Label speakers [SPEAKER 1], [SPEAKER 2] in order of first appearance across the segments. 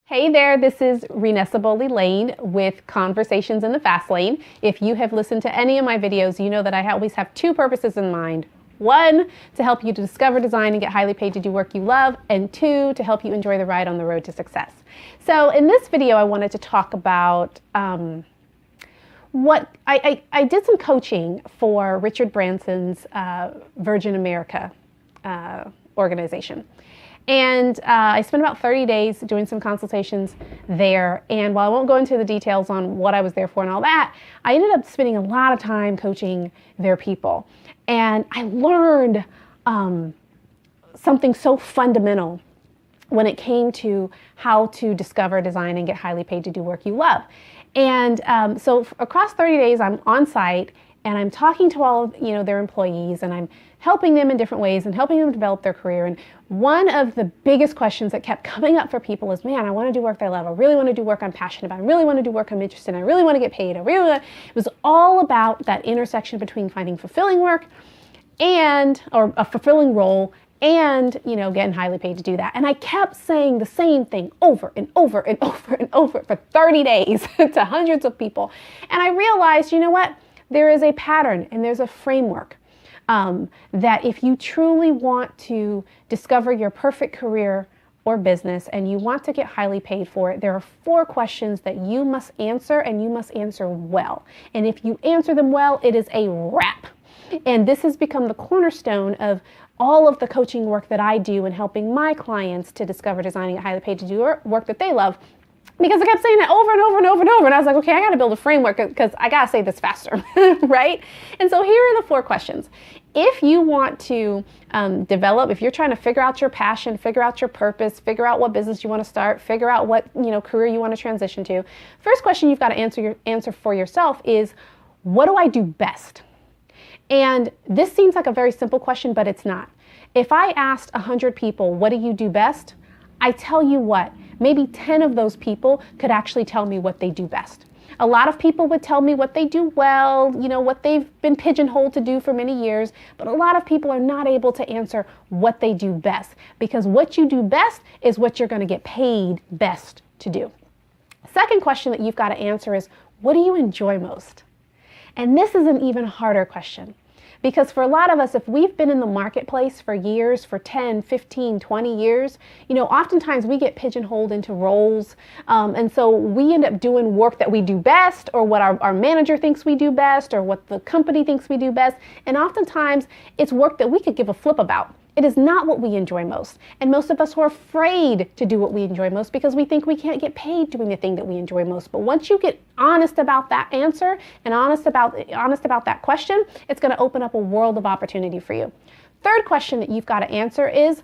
[SPEAKER 1] Hey there, this is Renessa Lane with Conversations in the Fast Lane. If you have listened to any of my videos, you know that I always have two purposes in mind. One, to help you to discover design and get highly paid to do work you love, and two, to help you enjoy the ride on the road to success. So in this video, I wanted to talk about what I did some coaching for Richard Branson's Virgin America organization. And I spent about 30 days doing some consultations there. And while I won't go into the details on what I was there for and all that, I ended up spending a lot of time coaching their people. And I learned something so fundamental when it came to how to discover, design, and get highly paid to do work you love. And so across 30 days, I'm on site and I'm talking to all of their employees, and I'm helping them in different ways and helping them develop their career. And one of the biggest questions that kept coming up for people is, man, I want to do work that I love. I really want to do work I'm passionate about. I really want to do work I'm interested in. I really want to get paid. It was all about that intersection between finding fulfilling work or a fulfilling role and, getting highly paid to do that. And I kept saying the same thing over and over and over and over for 30 days to hundreds of people. And I realized, you know what? There is a pattern and there's a framework that if you truly want to discover your perfect career or business and you want to get highly paid for it, there are 4 questions that you must answer, and you must answer well. And if you answer them well, it is a wrap. And this has become the cornerstone of all of the coaching work that I do in helping my clients to discover, design, and get highly paid to do work that they love. Because I kept saying that over and over and over and over. And I was like, okay, I got to build a framework because I got to say this faster, right? And so here are the 4 questions. If you want to develop, if you're trying to figure out your passion, figure out your purpose, figure out what business you want to start, figure out what career you want to transition to, first question you've got to answer for yourself is, what do I do best? And this seems like a very simple question, but it's not. If I asked 100 people, what do you do best? I tell you what, maybe 10 of those people could actually tell me what they do best. A lot of people would tell me what they do well, what they've been pigeonholed to do for many years, but a lot of people are not able to answer what they do best, because what you do best is what you're going to get paid best to do. Second question that you've got to answer is, what do you enjoy most? And this is an even harder question. Because for a lot of us, if we've been in the marketplace for years, for 10, 15, 20 years, oftentimes we get pigeonholed into roles. And so we end up doing work that we do best, or what our manager thinks we do best, or what the company thinks we do best. And oftentimes it's work that we could give a flip about. It is not what we enjoy most. And most of us are afraid to do what we enjoy most because we think we can't get paid doing the thing that we enjoy most. But once you get honest about that answer and honest about that question, it's going to open up a world of opportunity for you. Third question that you've got to answer is,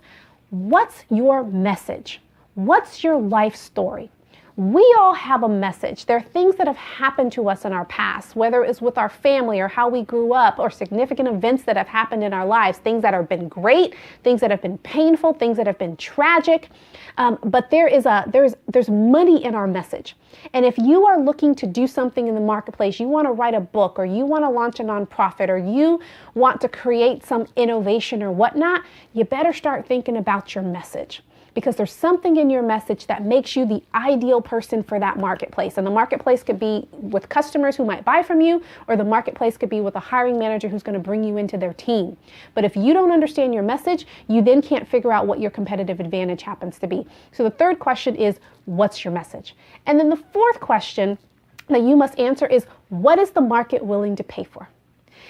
[SPEAKER 1] what's your message? What's your life story? We all have a message. There are things that have happened to us in our past, whether it's with our family or how we grew up, or significant events that have happened in our lives, things that have been great, things that have been painful, things that have been tragic. But there's money in our message. And if you are looking to do something in the marketplace, you want to write a book, or you want to launch a nonprofit, or you want to create some innovation or whatnot, you better start thinking about your message. Because there's something in your message that makes you the ideal person for that marketplace. And the marketplace could be with customers who might buy from you, or the marketplace could be with a hiring manager who's going to bring you into their team. But if you don't understand your message, you then can't figure out what your competitive advantage happens to be. So the third question is, what's your message? And then the fourth question that you must answer is, what is the market willing to pay for?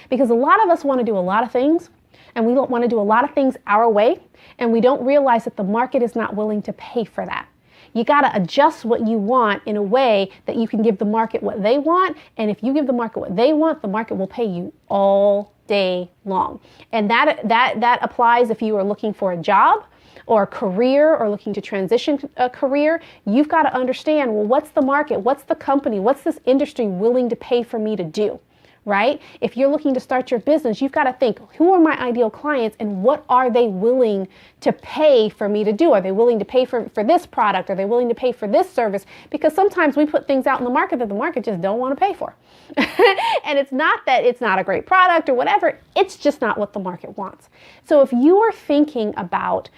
[SPEAKER 1] Because a lot of us want to do a lot of things, and we don't want to do a lot of things our way, and we don't realize that the market is not willing to pay for that. You got to adjust what you want in a way that you can give the market what they want, and if you give the market what they want, the market will pay you all day long. And that applies if you are looking for a job or a career, or looking to transition a career. You've got to understand, well, what's the market? What's the company? What's this industry willing to pay for me to do? Right? If you're looking to start your business, you've got to think, who are my ideal clients and what are they willing to pay for me to do? Are they willing to pay for this product? Are they willing to pay for this service? Because sometimes we put things out in the market that the market just don't want to pay for. And it's not that it's not a great product or whatever, it's just not what the market wants. So if you are thinking about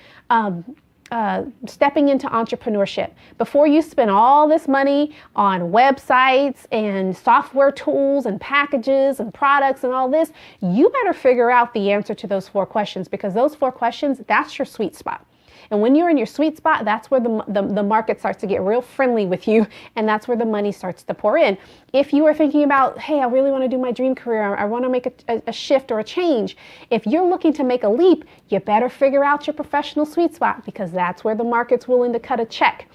[SPEAKER 1] stepping into entrepreneurship. Before you spend all this money on websites and software tools and packages and products and all this, you better figure out the answer to those 4 questions, because those 4 questions, that's your sweet spot. And when you're in your sweet spot, that's where the market starts to get real friendly with you, and that's where the money starts to pour in. If you are thinking about, hey, I really want to do my dream career, I want to make a shift or a change, if you're looking to make a leap, you better figure out your professional sweet spot, because that's where the market's willing to cut a check,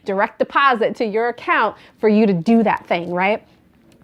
[SPEAKER 1] direct deposit to your account for you to do that thing, right?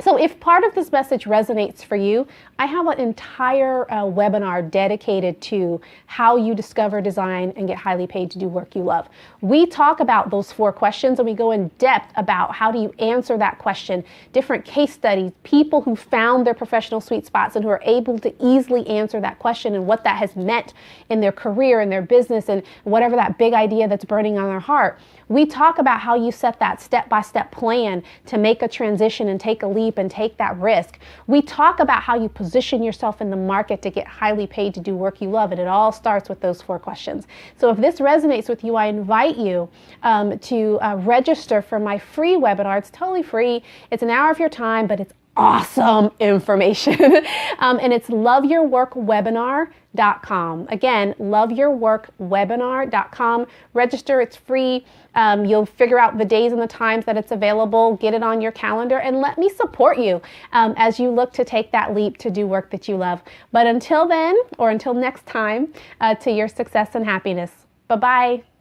[SPEAKER 1] So if part of this message resonates for you, I have an entire webinar dedicated to how you discover, design, and get highly paid to do work you love. We talk about those 4 questions, and we go in depth about how do you answer that question, different case studies, people who found their professional sweet spots and who are able to easily answer that question, and what that has meant in their career, in their business, and whatever that big idea that's burning on their heart. We talk about how you set that step-by-step plan to make a transition and take a leap and take that risk. We talk about how you position yourself in the market to get highly paid to do work you love, and it all starts with those 4 questions. So if this resonates with you, I invite you to register for my free webinar. It's totally free. It's an hour of your time, but it's awesome information. And it's loveyourworkwebinar.com. Again, loveyourworkwebinar.com. Register, it's free. You'll figure out the days and the times that it's available, get it on your calendar, and let me support you as you look to take that leap to do work that you love. But until then, or until next time, to your success and happiness. Bye-bye.